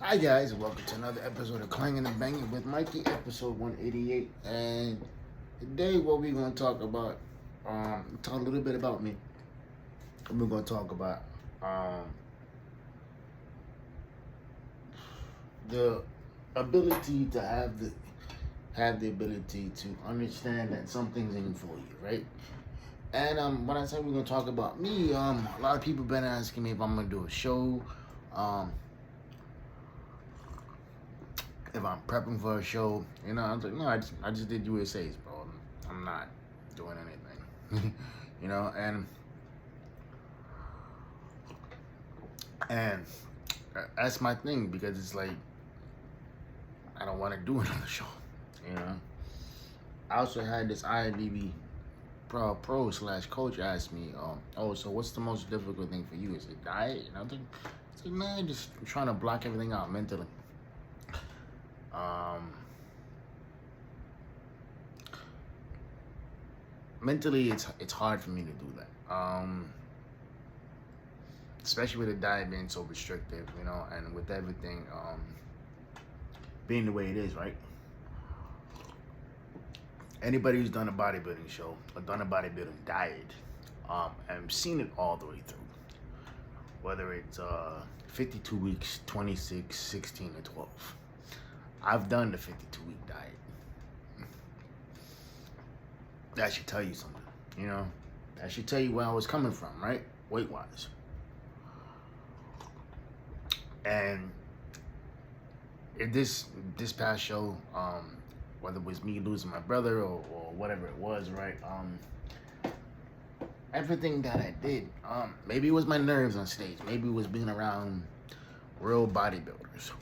Hi guys, welcome to another episode of Clangin and Bangin with Mikey, episode 188. And today what we're gonna talk about, talk a little bit about me. And we're gonna talk about the ability to have the ability to understand that some things ain't for you, right? And when I say we're gonna talk about me, a lot of people been asking me if I'm gonna do a show. If I'm prepping for a show, I was like, no, I just did USA's, bro. I'm not doing anything, and that's my thing because it's like I don't want to do another show, you know. I also had this IMDb pro slash coach ask me, oh, so what's the most difficult thing for you? Is it diet? And I was like, man, just trying to block everything out mentally. Mentally, it's hard for me to do that. Especially with the diet being so restrictive, and with everything being the way it is, right? Anybody who's done a bodybuilding show or done a bodybuilding diet, and seen it all the way through, whether it's 52 weeks, 26, 16, or 12. I've done the 52-week diet. That should tell you something, That should tell you where I was coming from, right? Weight-wise. And if this past show, whether it was me losing my brother or whatever it was, right? Everything that I did, maybe it was my nerves on stage. Maybe it was being around real bodybuilders.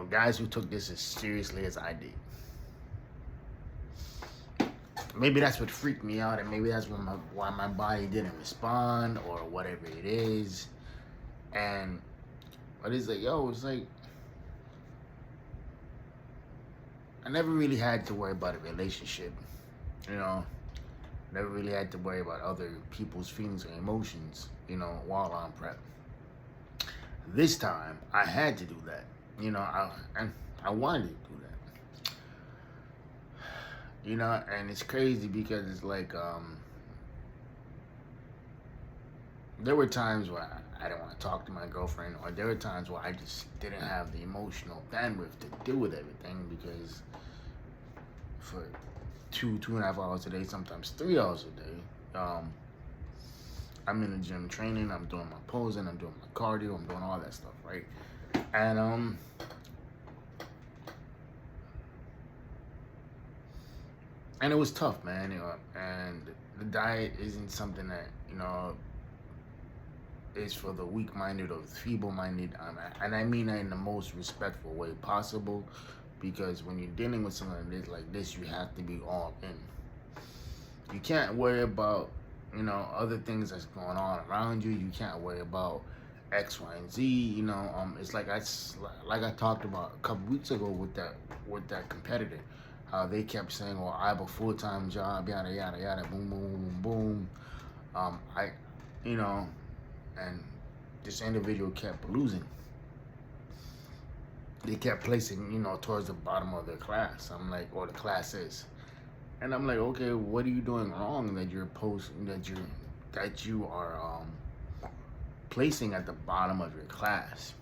Guys who took this as seriously as I did. Maybe that's what freaked me out, and maybe that's why my body didn't respond or whatever it is. But it's like, it's like I never really had to worry about a relationship, Never really had to worry about other people's feelings or emotions, while on prep. This time, I had to do that, I wanted to do that. And it's crazy because it's like, there were times where I didn't want to talk to my girlfriend, or there were times where I just didn't have the emotional bandwidth to deal with everything because for 2.5 hours a day, sometimes 3 hours a day, I'm in the gym training, I'm doing my posing, I'm doing my cardio, I'm doing all that stuff, right? And it was tough, man, and the diet isn't something that, is for the weak-minded or feeble-minded, and I mean that in the most respectful way possible, because when you're dealing with something like this, you have to be all in. You can't worry about, other things that's going on around you. You can't worry about X, Y, and Z. It's like I talked about a couple weeks ago with that competitor. How they kept saying, well, I have a full-time job, yada, yada, yada, boom, boom, boom, boom. And this individual kept losing. They kept placing, towards the bottom of their class. I'm like, or the classes. And I'm like, okay, what are you doing wrong that you are placing at the bottom of your class?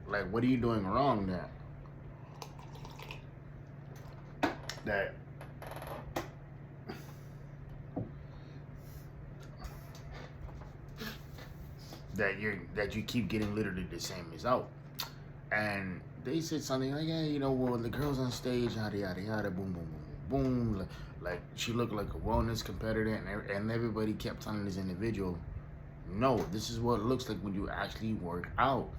Like, what are you doing wrong that you keep getting literally the same result? And they said something like, yeah, well, the girl's on stage, yada, yada, yada, boom, boom, boom, boom, boom. Like she looked like a wellness competitor, and everybody kept telling this individual, no, this is what it looks like when you actually work out.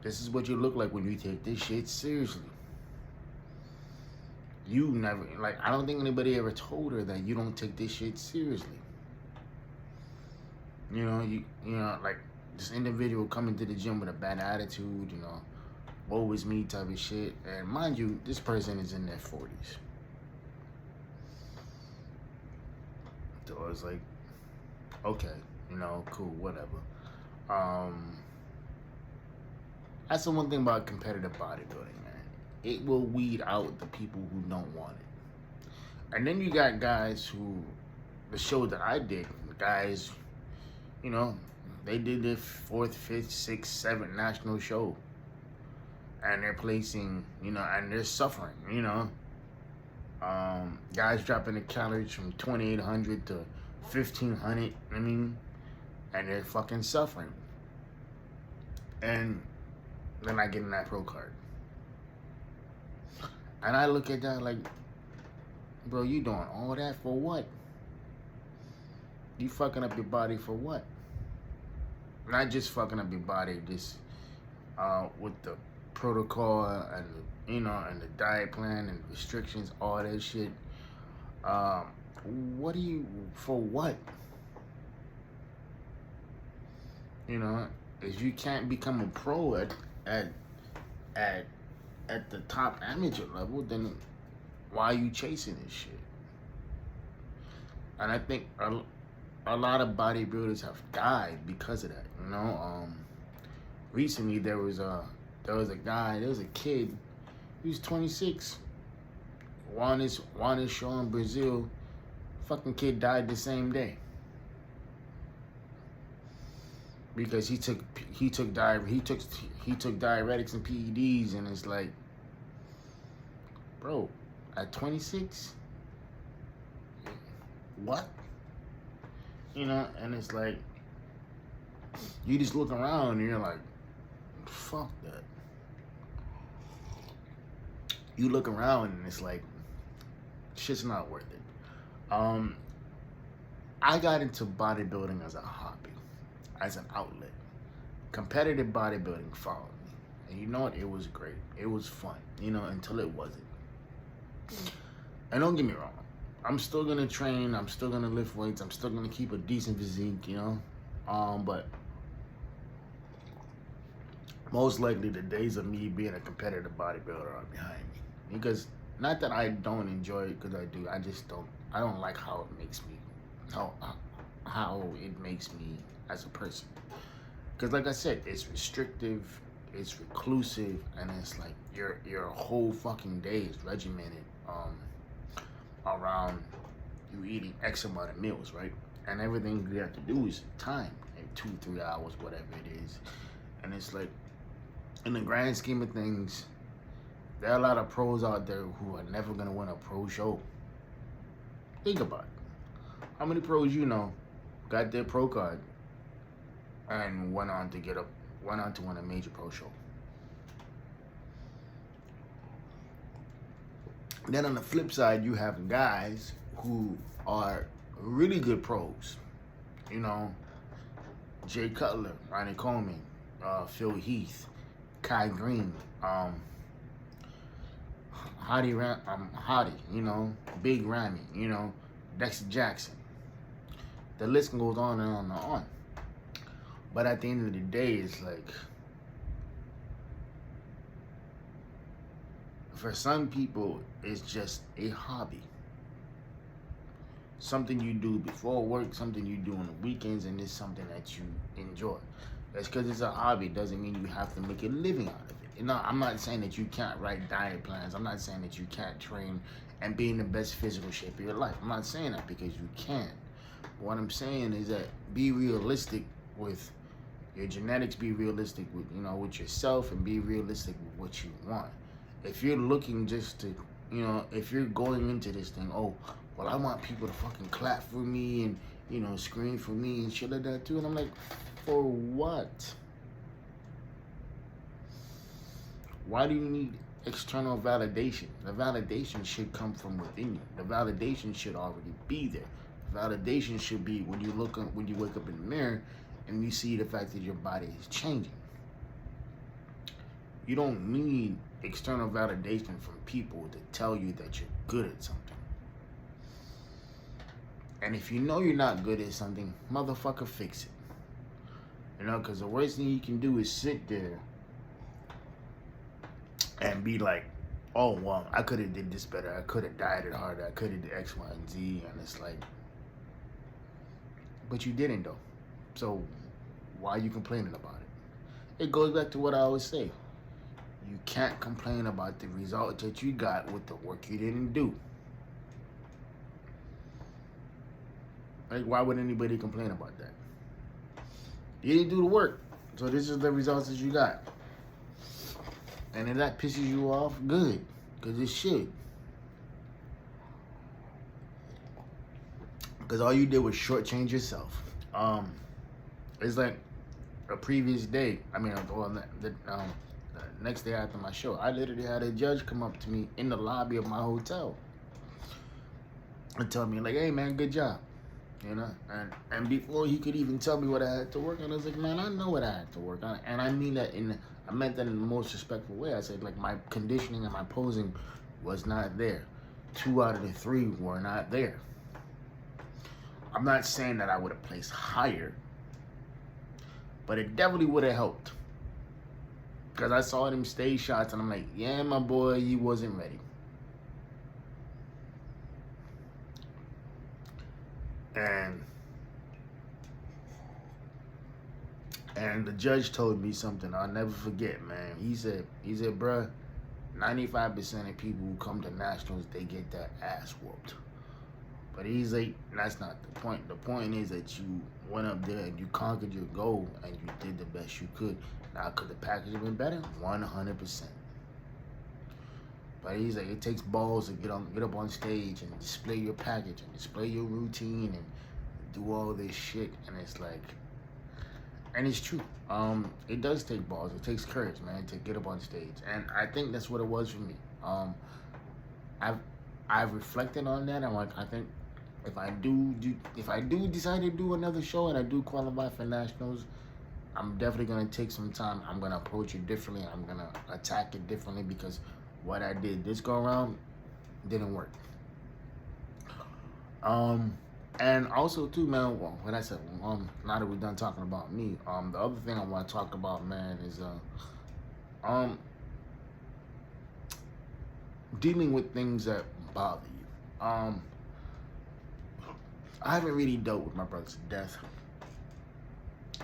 This is what you look like when you take this shit seriously. You never, I don't think anybody ever told her that you don't take this shit seriously. Like this individual coming to the gym with a bad attitude, woe is me type of shit. And mind you, this person is in their 40s. So it's like, okay, you know, cool, whatever. Um, that's the one thing about competitive bodybuilding, man. It will weed out the people who don't want it. And then you got guys who, the show that I did, guys, you know, they did their fourth, fifth, sixth, seventh national show. And they're placing, you know, and they're suffering, you know. Guys dropping the calories from 2,800 to 1,500, I mean, and they're fucking suffering. And they're not getting that pro card. And I look at that like, bro, you doing all that for what? You fucking up your body for what? Not just fucking up your body, just with the protocol and you know, and the diet plan and restrictions, all that shit. What do you, for what? You know, if you can't become a pro at the top amateur level, then why are you chasing this shit? And I think a lot of bodybuilders have died because of that. You know, recently there was a kid. He was 26. Won his show in Brazil. Fucking kid died the same day because he took diuretics and PEDs, and it's like, bro, at 26, what? You know, and it's like, you just look around and you're like, fuck that. You look around and it's like, shit's not worth it. I got into bodybuilding as a hobby, as an outlet. Competitive bodybuilding followed me. And you know what? It was great. It was fun, you know, until it wasn't. And don't get me wrong, I'm still gonna train, I'm still gonna lift weights, I'm still gonna keep a decent physique, you know? But most likely the days of me being a competitive bodybuilder are behind me. Because not that I don't enjoy it, because I do. I don't like how it makes me, how it makes me as a person. Because like I said, it's restrictive, it's reclusive, and it's like your whole fucking day is regimented around you eating X amount of meals, right? And everything you have to do is time, like 2-3 hours, whatever it is. And it's like, in the grand scheme of things, there are a lot of pros out there who are never gonna win a pro show. Think about it. How many pros you know got their pro card and went on to win a major pro show? Then on the flip side, you have guys who are really good pros. You know, Jay Cutler, Ronnie Coleman, Phil Heath, Kai Green, Hottie, you know, Big Ramy, you know, Dexter Jackson. The list goes on and on and on. But at the end of the day, it's like, for some people, it's just a hobby. Something you do before work, something you do on the weekends, and it's something that you enjoy. That's because it's a hobby. It doesn't mean you have to make a living out of it. You know, I'm not saying that you can't write diet plans. I'm not saying that you can't train and be in the best physical shape of your life. I'm not saying that, because you can. What I'm saying is that be realistic with your genetics, be realistic with, you know, with yourself, and be realistic with what you want. If you're looking just to, you know, if you're going into this thing, oh, well, I want people to fucking clap for me and, you know, scream for me and shit like that too. And I'm like, for what? Why do you need external validation? The validation should come from within you. The validation should already be there. Validation should be when you wake up in the mirror and you see the fact that your body is changing. You don't need external validation from people to tell you that you're good at something. And if you know you're not good at something, motherfucker, fix it. You know, because the worst thing you can do is sit there and be like, oh, well, I could have did this better. I could have dieted harder. I could have did X, Y, and Z. And it's like, But you didn't though. So why are you complaining about it? It goes back to what I always say. You can't complain about the result that you got with the work you didn't do. Like, why would anybody complain about that? You didn't do the work, so this is the results that you got. And if that pisses you off, good, because it should. Because all you did was shortchange yourself. It's like a previous day. I mean, well, the next day after my show, I literally had a judge come up to me in the lobby of my hotel and tell me, like, "Hey, man, good job." You know, and before he could even tell me what I had to work on, I was like, "Man, I know what I had to work on," and I mean that I meant that in the most respectful way. I said, like, my conditioning and my posing was not there. 2 out of the 3 were not there. I'm not saying that I would have placed higher, but it definitely would have helped. Because I saw them stage shots, and I'm like, yeah, my boy, you wasn't ready. And the judge told me something I'll never forget, man. He said, bruh, 95% of people who come to nationals, they get their ass whooped. But he's like, that's not the point. The point is that you went up there and you conquered your goal and you did the best you could. Now, could the package have been better? 100%. But he's like, it takes balls to get up on stage and display your package and display your routine and do all this shit. And it's like, and it's true. It does take balls. It takes courage, man, to get up on stage. And I think that's what it was for me. I've reflected on that. I'm like, I think if I do decide to do another show and I do qualify for nationals, I'm definitely gonna take some time. I'm gonna approach it differently. I'm gonna attack it differently because what I did this go around didn't work. And also too, man, well, what I said, now that we're done talking about me, the other thing I want to talk about, man, is dealing with things that bother you. I haven't really dealt with my brother's death.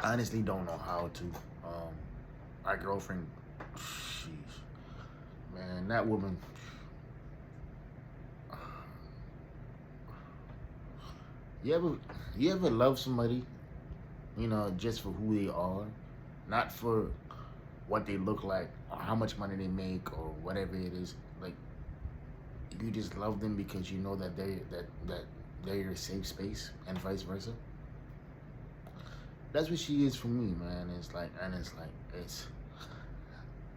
I honestly don't know how to. My girlfriend, sheesh, man, that woman. You ever love somebody, you know, just for who they are, not for what they look like or how much money they make or whatever it is. Like, you just love them because you know that they're your safe space, and vice versa. That's what she is for me, man. It's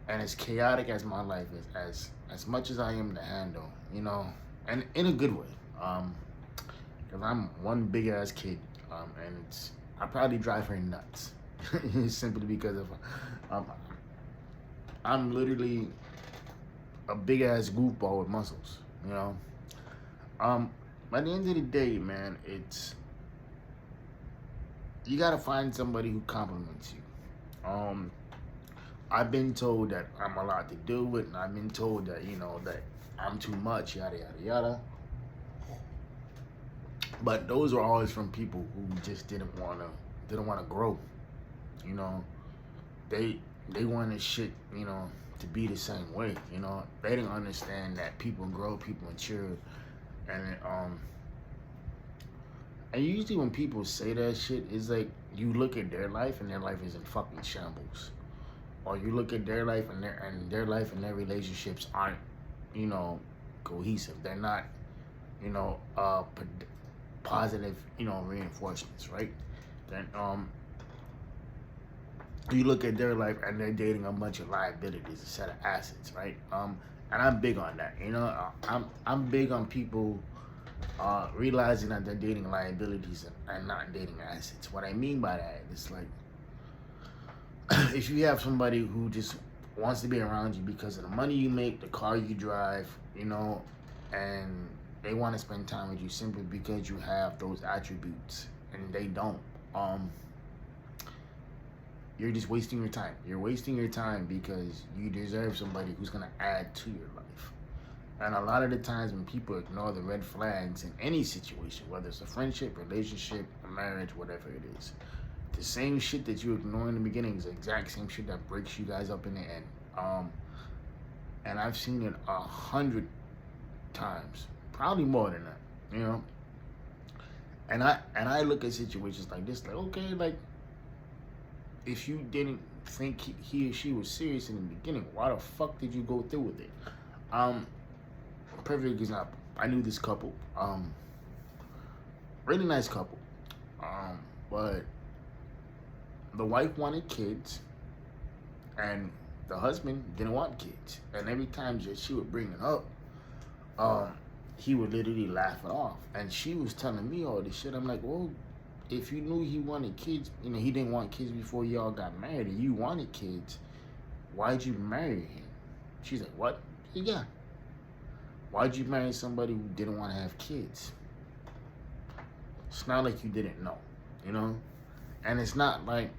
as chaotic as my life is, as much as I am to handle, you know, and in a good way. Because I'm one big ass kid, and I probably drive her nuts, simply because of I'm literally a big ass goofball with muscles, you know. By the end of the day, man, you gotta find somebody who compliments you. I've been told that I'm allowed to do it, and I've been told that, you know, that I'm too much, yada yada yada. But those are always from people who just didn't wanna grow. You know, they wanted shit, you know, to be the same way. You know, they didn't understand that people grow, people mature, and usually when people say that shit, it's like you look at their life and their life is in fucking shambles, or you look at their life and their life and their relationships aren't, you know, cohesive. They're not, you know, positive, you know, reinforcements, right? Then you look at their life and they're dating a bunch of liabilities instead of assets, right? And I'm big on that, you know. I'm big on people realizing that they're dating liabilities and not dating assets. What I mean by that is, like, if you have somebody who just wants to be around you because of the money you make, the car you drive, you know, and they want to spend time with you simply because you have those attributes and they don't, you're just wasting your time. You're wasting your time because you deserve somebody who's going to add to your life. And a lot of the times when people ignore the red flags in any situation, whether it's a friendship, relationship, a marriage, whatever it is, the same shit that you ignore in the beginning is the exact same shit that breaks you guys up in the end. And I've seen it 100 times, probably more than that, you know. And I look at situations like this, like, okay, like, if you didn't think he or she was serious in the beginning, why the fuck did you go through with it? Perfect example. I knew this couple, really nice couple, but the wife wanted kids, and the husband didn't want kids. And every time that she would bring it up, he would literally laugh it off. And she was telling me all this shit. I'm like, well, if you knew he wanted kids, you know, he didn't want kids before y'all got married, and you wanted kids, why'd you marry him? She's like, what? Yeah. Why'd you marry somebody who didn't want to have kids? It's not like you didn't know, you know? And it's not like,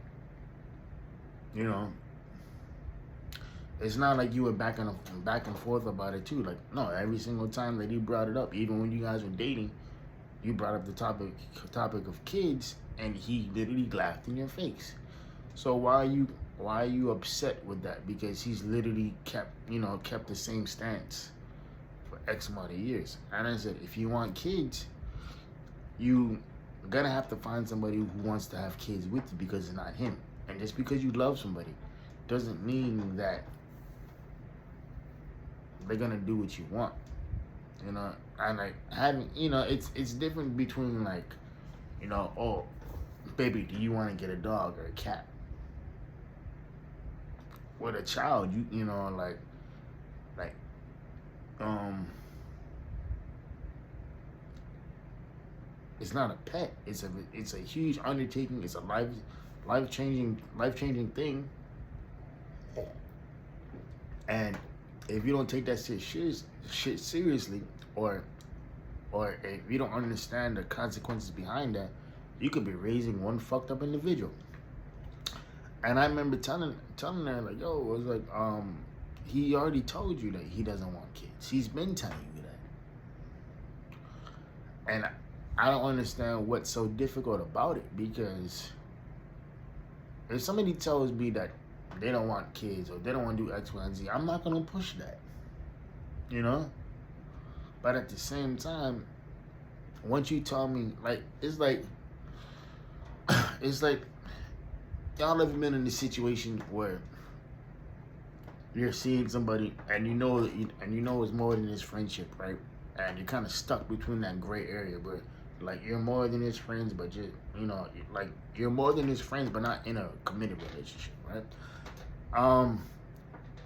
you know, it's not like you were back and forth about it too. Like, no, every single time that he brought it up, even when you guys were dating, you brought up the topic of kids, and he literally laughed in your face. So why are you upset with that? Because he's literally kept the same stance for X amount of years. And I said, if you want kids, you gonna have to find somebody who wants to have kids with you, because it's not him. And just because you love somebody doesn't mean that they're gonna do what you want, you know. And like having, you know, it's different between, like, you know, oh, baby, do you want to get a dog or a cat? With a child, you know, like it's not a pet. It's a huge undertaking. It's a life changing thing. And if you don't take that shit seriously, or if you don't understand the consequences behind that, you could be raising one fucked up individual. And I remember telling her, like, yo, it was like, he already told you that he doesn't want kids. He's been telling you that. And I don't understand what's so difficult about it, because if somebody tells me that they don't want kids or they don't want to do X, Y, and Z, I'm not going to push that, you know? But at the same time, once you tell me, like, it's like y'all ever been in a situation where you're seeing somebody and you know it's more than just friendship, right? And you're kind of stuck between that gray area where, like, you're more than his friends, but just, you know, like, you're more than his friends, but not in a committed relationship, right?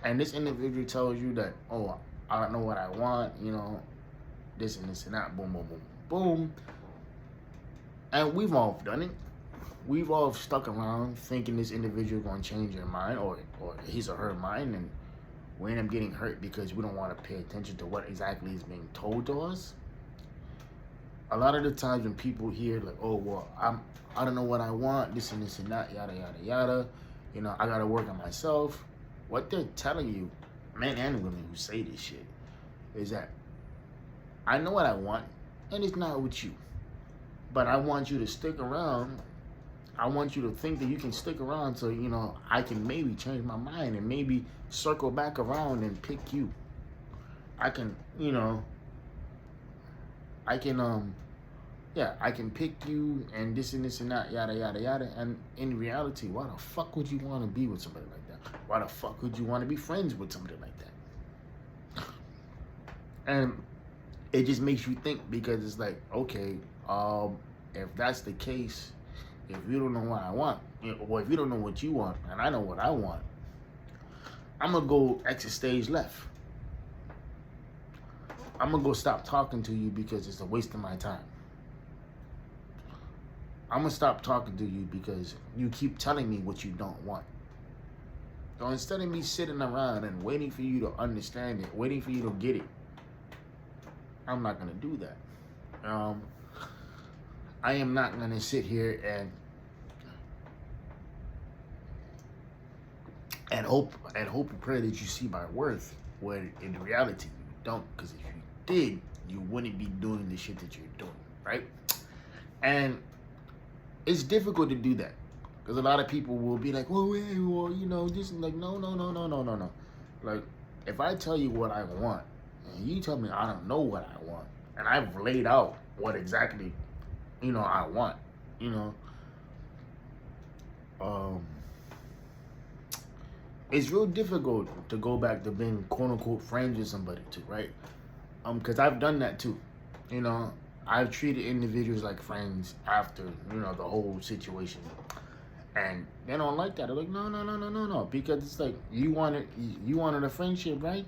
And this individual tells you that, oh, I don't know what I want, you know, this and this and that, boom, boom, boom, boom. And we've all done it. We've all stuck around thinking this individual going to change their mind, or his or her mind, and we end up getting hurt because we don't want to pay attention to what exactly is being told to us. A lot of the times when people hear, like, oh, well, I don't know what I want, this and this and that, yada, yada, yada, you know, I got to work on myself. What they're telling you, men and women who say this shit, is that I know what I want, and it's not with you. But I want you to stick around. I want you to think that you can stick around so, you know, I can maybe change my mind and maybe circle back around and pick you. I can, you know, I can pick you and this and this and that, yada, yada, yada. And in reality, why the fuck would you want to be with somebody like that? Why the fuck would you want to be friends with somebody like that? And it just makes you think, because it's like, okay, if that's the case, if you don't know what I want, or if you don't know what you want, and I know what I want, I'm going to go exit stage left. I'm going to go stop talking to you because it's a waste of my time. I'm going to stop talking to you because you keep telling me what you don't want. So instead of me sitting around and waiting for you to understand it, waiting for you to get it, I'm not going to do that. I am not going to sit here and hope and pray that you see my worth, when in reality you don't. Because if you did, you wouldn't be doing the shit that you're doing, right? And it's difficult to do that. Because a lot of people will be like, well, you know, this and like, no. Like, if I tell you what I want, and you tell me I don't know what I want, and I've laid out what exactly, you know, I want, you know, it's real difficult to go back to being quote unquote friends with somebody too, right? Because I've done that too, you know. I've treated individuals like friends after, you know, the whole situation. And they don't like that. They're like, no. Because it's like, you wanted a friendship, right?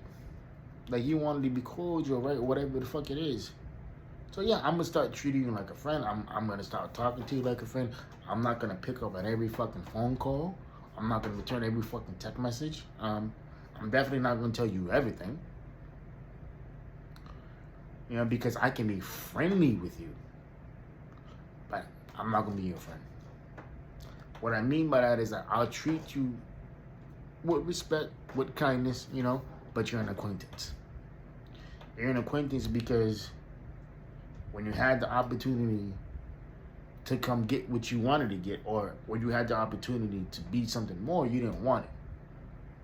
Like, you wanted to be cordial, right? Whatever the fuck it is. So yeah, I'm gonna start treating you like a friend. I'm gonna start talking to you like a friend. I'm not gonna pick up on every fucking phone call. I'm not gonna return every fucking text message. I'm definitely not gonna tell you everything. You know, because I can be friendly with you, but I'm not gonna be your friend. What I mean by that is that I'll treat you with respect, with kindness, you know, but you're an acquaintance. You're an acquaintance because when you had the opportunity to come get what you wanted to get, or when you had the opportunity to be something more, you didn't want it.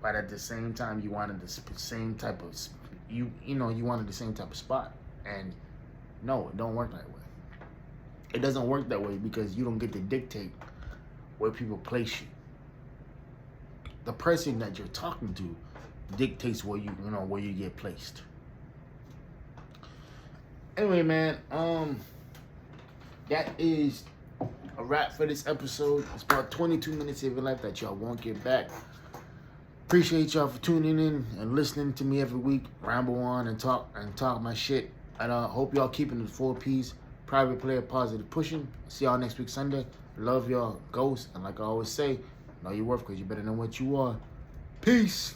But at the same time, you wanted the same type of, you wanted the same type of spot. And no, it don't work that way. It doesn't work that way because you don't get to dictate where people place you. The person that you're talking to dictates where where you get placed. Anyway, man, that is a wrap for this episode. It's about 22 minutes of your life that y'all won't get back. Appreciate y'all for tuning in and listening to me every week, ramble on and talk my shit. And hope y'all keeping the 4 P's. Private player, positive pushing. See y'all next week Sunday. Love y'all, ghosts. And like I always say, know your worth because you're better than what you are. Peace.